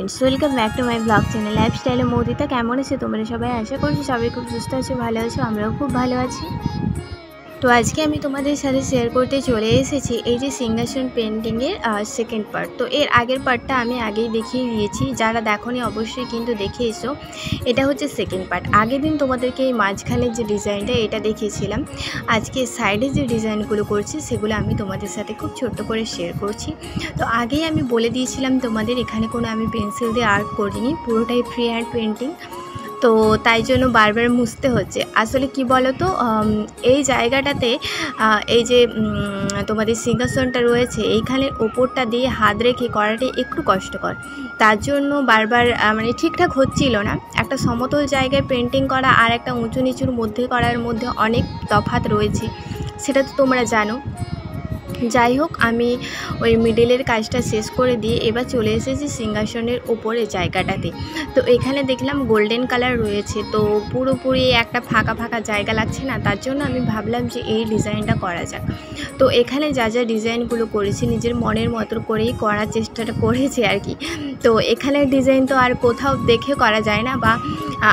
Welcome back to my blog channel লাইফস্টাইলে মৌদিতা। কেমন আছে তোমরা সবাই? আশা করছি সবাই খুব সুস্থ আছো, ভালো আছো। আমরাও খুব ভালো আছি। তো আজকে আমি তোমাদের সাথে শেয়ার করতে চলে এসেছি এই যে সিংহাসন পেন্টিংয়ের সেকেন্ড পার্ট। তো এর আগের পার্টটা আমি আগেই দেখিয়ে দিয়েছি, যারা দেখোনি অবশ্যই কিন্তু দেখে এসো। এটা হচ্ছে সেকেন্ড পার্ট। আগের দিন তোমাদেরকে এই মাঝখানের যে ডিজাইনটা এটা দেখিয়েছিলাম। আজকে সাইডে যে ডিজাইনগুলো করছি সেগুলো আমি তোমাদের সাথে খুব ছোট্ট করে শেয়ার করছি। তো আগেই আমি বলে দিয়েছিলাম তোমাদের, এখানে কোনো আমি পেন্সিল দিয়ে আর্ট করিনি, পুরোটাই ফ্রি হ্যান্ড পেন্টিং। তো তাই জন্য বারবার মুছতে হচ্ছে। আসলে কি বলো তো, এই জায়গাটাতে এই যে তোমাদের সিংহাসনটা রয়েছে, এইখানের ওপরটা দিয়ে হাত রেখে করাটা একটু কষ্টকর। তার জন্য বারবার মানে ঠিকঠাক হচ্ছিল না। একটা সমতল জায়গায় পেন্টিং করা আর একটা উঁচু নিচুর মধ্যে করার মধ্যে অনেক তফাৎ রয়েছে, সেটা তো তোমরা জানো। যাই হোক, আমি ওই মিডলের কাজটা শেষ করে দিয়ে এবার চলে এসেছি সিংহাসনের ওপরের জায়গাটাতে। তো এখানে দেখলাম গোল্ডেন কালার রয়েছে, তো পুরোপুরি একটা ফাঁকা ফাঁকা জায়গা লাগছে না, তার জন্য আমি ভাবলাম যে এই ডিজাইনটা করা যাক। তো এখানে যা যা ডিজাইনগুলো করেছি নিজের মনের মতো করেই করার চেষ্টাটা করেছি আর কি। তো এখানের ডিজাইন তো আর কোথাও দেখে করা যায় না, বা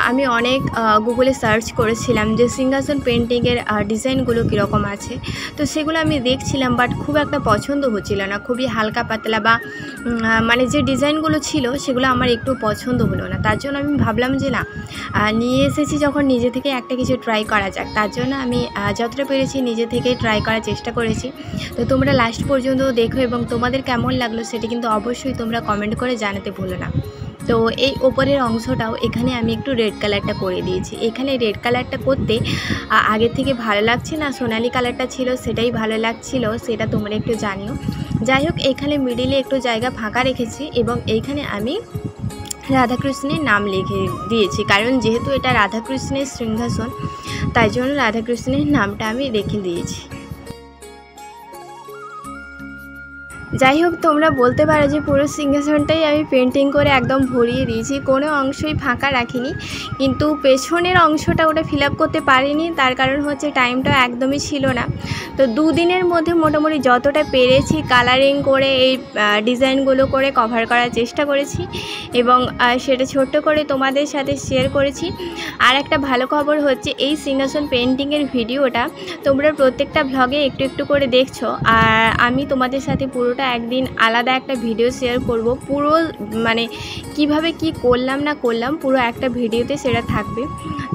আমি অনেক গুগলে সার্চ করেছিলাম যে সিংহাসন পেন্টিংয়ের ডিজাইনগুলো কীরকম আছে। তো সেগুলো আমি দেখছিলাম, বাট খুব একটা পছন্দ হচ্ছিল না। খুবই হালকা পাতলা বা মানে যে ডিজাইনগুলো ছিল সেগুলো আমার একটু পছন্দ হলো না। তার জন্য আমি ভাবলাম যে না, নিয়ে এসেছি যখন নিজে থেকে একটা কিছু ট্রাই করা যাক। তার জন্য আমি যতটা পেরেছি নিজে থেকে ট্রাই করার চেষ্টা করেছি। তো তোমরা লাস্ট পর্যন্ত দেখো এবং তোমাদের কেমন লাগলো সেটা কিন্তু অবশ্যই তোমরা কমেন্ট করে জানাতে ভুলো না। তো এই ওপরের অংশটাও এখানে আমি একটু রেড কালারটা করে দিয়েছি। এখানে রেড কালারটা করতে আগের থেকে ভালো লাগছে না, সোনালি কালারটা ছিল সেটাই ভালো লাগছিল, সেটা তোমরা একটু জানিও। যাই হোক, এখানে মিডিলে একটু জায়গা ফাঁকা রেখেছি এবং এইখানে আমি রাধাকৃষ্ণের নাম লিখে দিয়েছি, কারণ যেহেতু এটা রাধাকৃষ্ণের সিংহাসন, তাই জন্য রাধাকৃষ্ণের নামটা আমি রেখে দিয়েছি। যাই হোক, তোমরা বলতে পারো যে পুরো সিংহাসনটাই আমি পেন্টিং করে একদম ভরিয়ে দিয়েছি, কোনো অংশই ফাঁকা রাখিনি। কিন্তু পেছনের অংশটা ওটা ফিল আপ করতে পারিনি, তার কারণ হচ্ছে টাইমটা একদমই ছিল না। তো দুদিনের মধ্যে মোটামুটি যতটা পেরেছি কালারিং করে এই ডিজাইনগুলো করে কভার করার চেষ্টা করেছি এবং সেটা ছোট্ট করে তোমাদের সাথে শেয়ার করেছি। আর একটা ভালো খবর হচ্ছে, এই সিংহাসন পেন্টিংয়ের ভিডিওটা তোমরা প্রত্যেকটা ভ্লগে একটু একটু করে দেখছো, আর আমি তোমাদের সাথে পুরোটা একদিন আলাদা একটা ভিডিও শেয়ার করব। পুরো মানে কিভাবে কি করলাম না করলাম পুরো একটা ভিডিওতে সেটা থাকবে।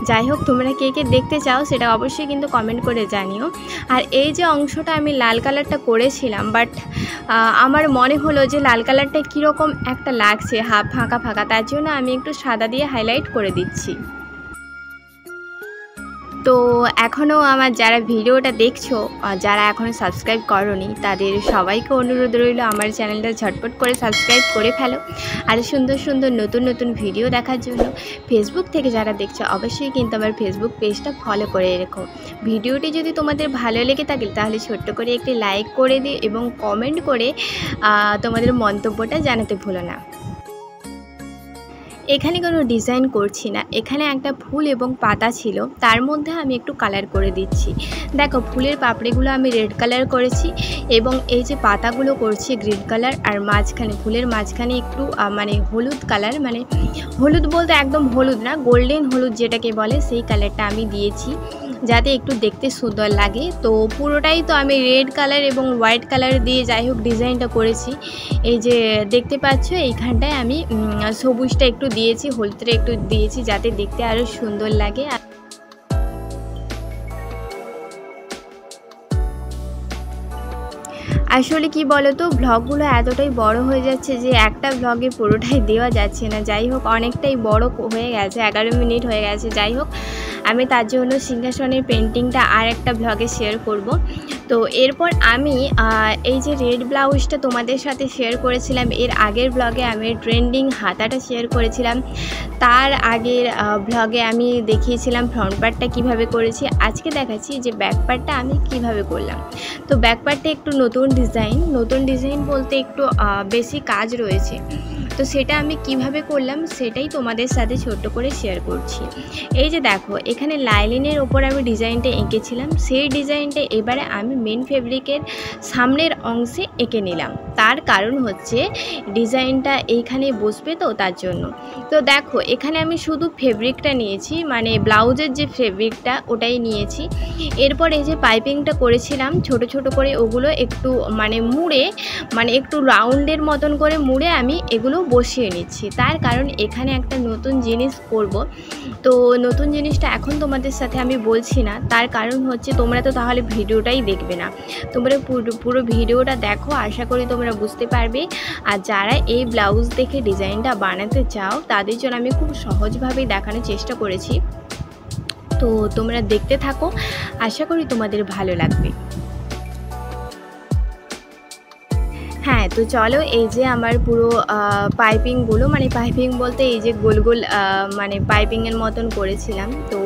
যাই হোক, তোমরা কে কে দেখতে চাও সেটা অবশ্যই কিন্তু কমেন্ট করে জানিও। আর এই যে অংশটা আমি লাল কালারটা করেছিলাম, বাট আমার মনে হলো যে লাল কালারটা কীরকম একটা লাগছে, হাফ ফাঁকা ফাঁকা, তার জন্য আমি একটু সাদা দিয়ে হাইলাইট করে দিচ্ছি। তো এখনও আমার যারা ভিডিওটা দেখছো, যারা এখনও সাবস্ক্রাইব করোনি, তাদের সবাইকে অনুরোধ রইল আমার চ্যানেলটা ঝটপট করে সাবস্ক্রাইব করে ফেলো। আর সুন্দর সুন্দর নতুন নতুন ভিডিও দেখার জন্য ফেসবুক থেকে যারা দেখছো অবশ্যই কিন্তু আমার ফেসবুক পেজটা ফলো করে রেখো। ভিডিওটি যদি তোমাদের ভালো লেগে থাকে তাহলে ছোট্ট করে একটি লাইক করে দিও এবং কমেন্ট করে তোমাদের মন্তব্যটা জানাতে ভুলো না। এখানে কোনো ডিজাইন করছি না, এখানে একটা ফুল এবং পাতা ছিল, তার মধ্যে আমি একটু কালার করে দিচ্ছি। দেখো, ফুলের পাপড়িগুলো আমি রেড কালার করেছি এবং এই যে পাতাগুলো করছি গ্রিন কালার, আর মাঝখানে ফুলের মাঝখানে একটু মানে হলুদ কালার, মানে হলুদ বলতে একদম হলুদ না, গোল্ডেন হলুদ যেটাকে বলে সেই কালারটা আমি দিয়েছি যাতে একটু দেখতে সুন্দর লাগে। তো পুরোটাই তো আমি রেড কালার এবং হোয়াইট কালার দিয়ে যাই হোক ডিজাইনটা করেছি। এই যে দেখতে পাচ্ছ এইখানটায় আমি সবুজটা একটু দিয়েছি, হলুদটা একটু দিয়েছি যাতে দেখতে আরও সুন্দর লাগে। আসলে কি বলো তো, ভ্লগগুলো এতটাই বড় হয়ে যাচ্ছে যে একটা ভ্লগে পুরোটাই দেওয়া যাচ্ছে না। যাই হোক, অনেকটাই বড় হয়ে গেছে, 11 মিনিট হয়ে গেছে। যাই হোক, আমি তার জন্য সিংহাসনের পেন্টিংটা আর একটা ভ্লগে শেয়ার করব। তো এরপর আমি এই যে রেড ব্লাউজটা তোমাদের সাথে শেয়ার করেছিলাম, এর আগের ব্লগে আমি ট্রেন্ডিং হাতাটা শেয়ার করেছিলাম, তার আগের ভ্লগে আমি দেখিয়েছিলাম ফ্রন্ট পার্টটা কীভাবে করেছি। আজকে দেখাচ্ছি যে ব্যাক পার্টটা আমি কিভাবে করলাম। তো ব্যাক পার্টটা একটু নতুন ডিজাইন বলতে একটু বেশি কাজ রয়েছে। তো সেটা আমি কিভাবে করলাম সেটাই তোমাদের সাথে ছোট্ট করে শেয়ার করছি। এই যে দেখো, এখানে লাইলিনের ওপর আমি ডিজাইনটা এঁকেছিলাম, সেই ডিজাইনটা এবারে আমি মেন ফেব্রিকের সামনের অংশে এঁকে নিলাম। তার কারণ হচ্ছে ডিজাইনটা এইখানে বসবে, তো তার জন্য। তো দেখো, এখানে আমি শুধু ফেব্রিকটা নিয়েছি, মানে ব্লাউজের যে ফেব্রিকটা ওটাই নিয়েছি। এরপর এই যে পাইপিংটা করেছিলাম ছোট ছোট করে, ওগুলো একটু মানে মুড়ে, মানে একটু রাউন্ডের মতন করে মুড়ে আমি এগুলো বসিয়ে নিচ্ছি। তার কারণ এখানে একটা নতুন জিনিস করব, তো নতুন জিনিসটা এখন তোমাদের সাথে আমি বলছি না। তার কারণ হচ্ছে তোমরা তো তাহলে ভিডিওটাই দেখবে না, তোমরা পুরো ভিডিওটা দেখো, আশা করি তোমরা বুঝতে পারবে। আর যারা এই ব্লাউজ দেখে ডিজাইনটা বানাতে চাও তাদের জন্য আমি খুব সহজভাবেই দেখানোর চেষ্টা করেছি। তো তোমরা দেখতে থাকো, আশা করি তোমাদের ভালো লাগবে। হ্যাঁ, তো চলো, এই যে আমার পুরো পাইপিংগুলো, মানে পাইপিং বলতে এই যে গোল গোল মানে পাইপিংয়ের মতন করেছিলাম, তো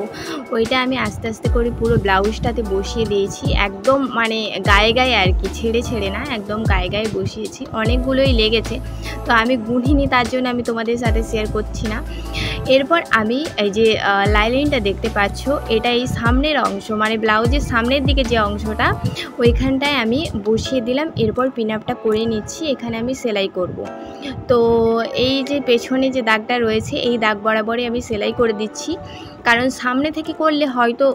ওইটা আমি আস্তে আস্তে করে পুরো ব্লাউজটাতে বসিয়ে দিয়েছি, একদম মানে গায়ে গায়ে আর কি, ছেড়ে ছেড়ে না, একদম গায়ে গায়ে বসিয়েছি। অনেকগুলোই লেগেছে, তো আমি গুনিনি, তার জন্য আমি তোমাদের সাথে শেয়ার করছি না। এরপর আমি এই যে লাইলিনটা দেখতে পাচ্ছ, এটা এই সামনের অংশ, মানে ব্লাউজের সামনের দিকে যে অংশটা, ওইখানটায় আমি বসিয়ে দিলাম। এরপর পিন আপটা করে নিচ্ছি, এখানে আমি সেলাই করব। তো এই যে পেছনে যে দাগটা রয়েছে, এই দাগ বরাবরই আমি সেলাই করে দিচ্ছি, কারণ সামনে থেকে করলে হয়তো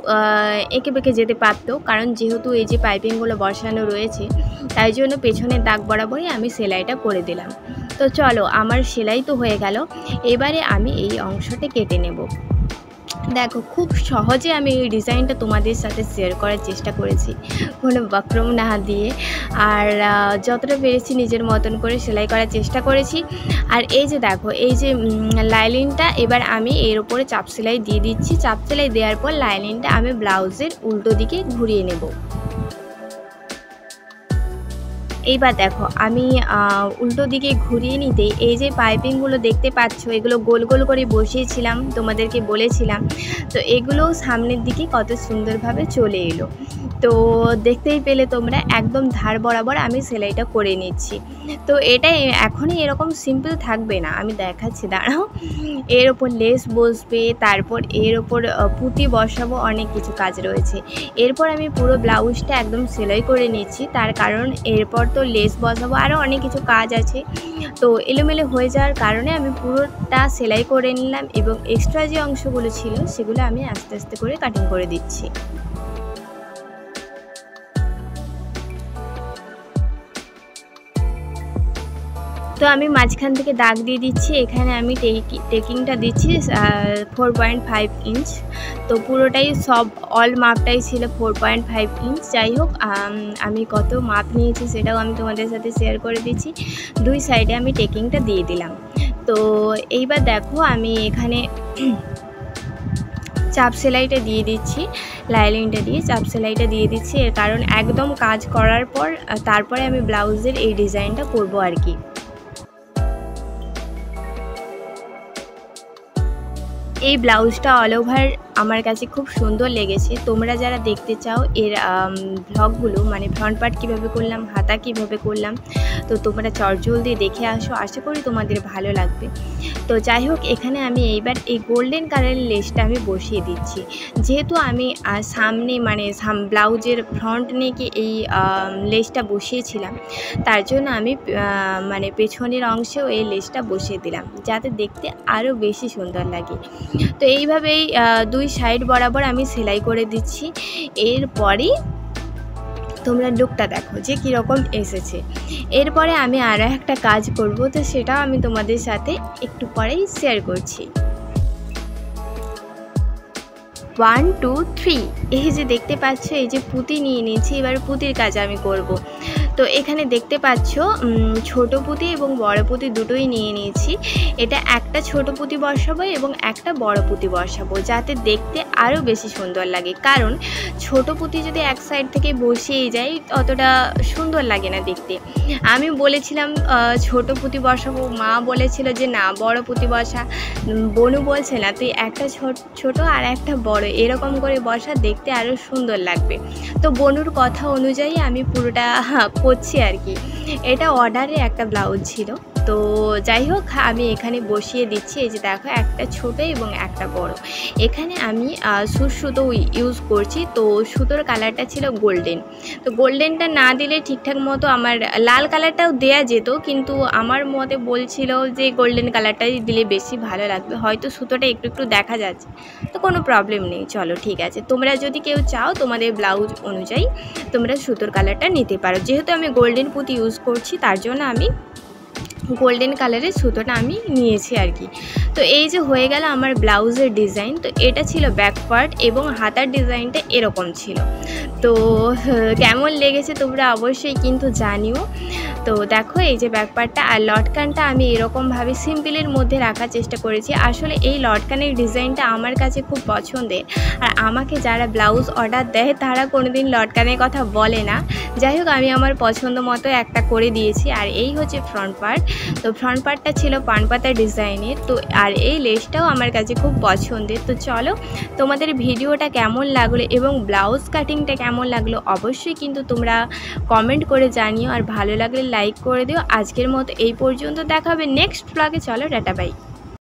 এঁকে বেঁকে যেতে পারতো, কারণ যেহেতু এই যে পাইপিংগুলো বসানো রয়েছে, তাই জন্য পেছনের দাগ বরাবরই আমি সেলাইটা করে দিলাম। তো চলো, আমার সেলাই তো হয়ে গেল, এবারে আমি এই অংশটা কেটে নেব। দেখো, খুব সহজে আমি এই ডিজাইনটা তোমাদের সাথে শেয়ার করার চেষ্টা করেছি, কোনো বক্রম না দিয়ে, আর যতটা পেরেছি নিজের মতন করে সেলাই করার চেষ্টা করেছি। আর এই যে দেখো, এই যে লাইলিনটা এবার আমি এর উপরে চাপ সেলাই দিয়ে দিচ্ছি। চাপ সেলাই দেওয়ার পর লাইলিনটা আমি ব্লাউজের উল্টো দিকে ঘুরিয়ে নেব। এইবার দেখো, আমি উল্টো দিকে ঘুরিয়ে নিতে এই যে পাইপিংগুলো দেখতে পাচ্ছ, এগুলো গোল গোল করে বসিয়েছিলাম, তোমাদেরকে বলেছিলাম, তো এগুলো সামনের দিকে কত সুন্দরভাবে চলে এলো। তো দেখতেই পেলে তোমরা, একদম ধার বরাবর আমি সেলাইটা করে নিচ্ছি। তো এটা এখনই এরকম সিম্পল থাকবে না, আমি দেখাচ্ছি, দাঁড়াও। এর ওপর লেস বসবে, তারপর এর ওপর পুঁতি বসাবো, অনেক কিছু কাজ রয়েছে। এরপর আমি পুরো ব্লাউজটা একদম সেলাই করে নিচ্ছি, তার কারণ এরপর তো লেস বসাবো, আরও অনেক কিছু কাজ আছে। তো এলোমেলো হয়ে যাওয়ার কারণে আমি পুরোটা সেলাই করে নিলাম, এবং এক্সট্রা যে অংশগুলো ছিল সেগুলো আমি আস্তে আস্তে করে কাটিং করে দিচ্ছি। তো আমি মাঝখান থেকে দাগ দিয়ে দিচ্ছি, এখানে আমি টেকিংটা দিচ্ছি 4.5 ইঞ্চ। তো পুরোটাই সব অল মাপটাই ছিল 4.5 ইঞ্চ। যাই হোক, আমি কত মাপ নিয়েছি সেটাও আমি তোমাদের সাথে শেয়ার করে দিচ্ছি। দুই সাইডে আমি টেকিংটা দিয়ে দিলাম। তো এইবার দেখো, আমি এখানে চাপ সেলাইটা দিয়ে দিচ্ছি, লাইলিনটা দিয়ে চাপ সেলাইটা দিয়ে দিচ্ছি, এর কারণ একদম কাজ করার পর তারপরে আমি ব্লাউজের এই ডিজাইনটা করব আর কি। এই ব্লাউজটা অল ওভার আমার কাছে খুব সুন্দর লেগেছে। তোমরা যারা দেখতে চাও এর ব্লগগুলো, মানে ফ্রন্ট পার্ট কীভাবে করলাম, হাতা কীভাবে করলাম, তো তোমরা চটজলদি দেখে আসো, আশা করি তোমাদের ভালো লাগবে। তো যাই হোক, এখানে আমি এইবার এই গোল্ডেন কালারের লেসটা আমি বসিয়ে দিচ্ছি। যেহেতু আমি সামনে মানে ব্লাউজের ফ্রন্ট নেকে এই লেসটা বসিয়েছিলাম, তার জন্য আমি মানে পেছনের অংশেও এই লেসটা বসিয়ে দিলাম, যাতে দেখতে আরও বেশি সুন্দর লাগে। তো এইভাবেই দুই সাইড বরাবর আমি সেলাই করে দিচ্ছি। এরপরেই তোমরা লুকটা দেখো যে কীরকম এসেছে। এরপরে আমি আরও একটা কাজ করব, তো সেটাও আমি তোমাদের সাথে একটু পরেই শেয়ার করছি। 1 2 3 এই যে দেখতে পাচ্ছ, এই যে পুঁতি নিয়ে নিয়েছি, এবার পুঁতির কাজ আমি করব। তো এখানে দেখতে পাচ্ছ ছোট পুঁতি এবং বড় পুঁতি দুটোই নিয়ে নিয়েছি। এটা একটা ছোট পুঁতি বসাবো এবং একটা বড় পুঁতি বসাবো, যাতে দেখতে আরও বেশি সুন্দর লাগে। কারণ ছোট পুঁতি যদি এক সাইড থেকে বসিয়ে যায় অতটা সুন্দর লাগে না দেখতে। আমি বলেছিলাম ছোট পুঁতি বসাবো, মা বলেছিল যে না বড় পুঁতি বসা। বনু বলছে না তুই একটা ছোট আর একটা বড় এরকম করে বসা, দেখতে আরও সুন্দর লাগবে। তো বনুর কথা অনুযায়ী আমি পুরোটা করছি আর কি। এটা অর্ডারে একটা ব্লাউজ ছিল, তো যাই হোক আমি এখানে বসিয়ে দিচ্ছি। এই যে দেখো একটা ছোট এবং একটা বড়। এখানে আমি সুতো ইউজ করছি। তো সুতোর কালারটা ছিল গোল্ডেন। তো গোল্ডেনটা না দিলে ঠিকঠাক মতো আমার লাল কালারটাও দেয়া যেত, কিন্তু আমার মতে বলছিল যে গোল্ডেন কালারটাই দিলে বেশি ভালো লাগবে। হয়তো সুতোটা একটু একটু দেখা যাচ্ছে, তো কোনো প্রবলেম নেই, চলো ঠিক আছে। তোমরা যদি কেউ চাও তোমাদের ব্লাউজ অনুযায়ী তোমরা সুতোর কালারটা নিতে পারো। যেহেতু আমি গোল্ডেন পুঁতি ইউজ করছি তার জন্য আমি গোল্ডেন কালারের সুতোটা আমি নিয়েছি আর কি। তো এই যে হয়ে গেল আমার ব্লাউজের ডিজাইন। তো এটা ছিল ব্যাক পার্ট এবং হাতার ডিজাইনটা এরকম ছিল। তো কেমন লেগেছে তোমরা অবশ্যই কিন্তু জানিও। তো দেখো এই যে ব্যাক পার্টটা আর লটকানটা আমি এরকমভাবে সিম্পলের মধ্যে রাখার চেষ্টা করেছি। আসলে এই লটকানের ডিজাইনটা আমার কাছে খুব পছন্দের, আর আমাকে যারা ব্লাউজ অর্ডার দেয় তারা কোনোদিন লটকানের কথা বলে না। যাই হোক আমি আমার পছন্দ মতো একটা করে দিয়েছি। আর এই হচ্ছে ফ্রন্ট পার্ট। তো ফ্রন্ট পার্টটা ছিল পানপাতা ডিজাইনের। তো আর এই লেসটাও আমার কাছে খুব পছন্দের। তো চলো তোমাদের ভিডিওটা কেমন লাগলো এবং ব্লাউজ কাটিংটা কেমন লাগলো অবশ্যই কিন্তু তোমরা কমেন্ট করে জানিও, আর ভালো লাগলে লাইক করে দিও। আজকের মতো এই পর্যন্ত, দেখা হবে নেক্সট ব্লগে। চলো টাটা বাই।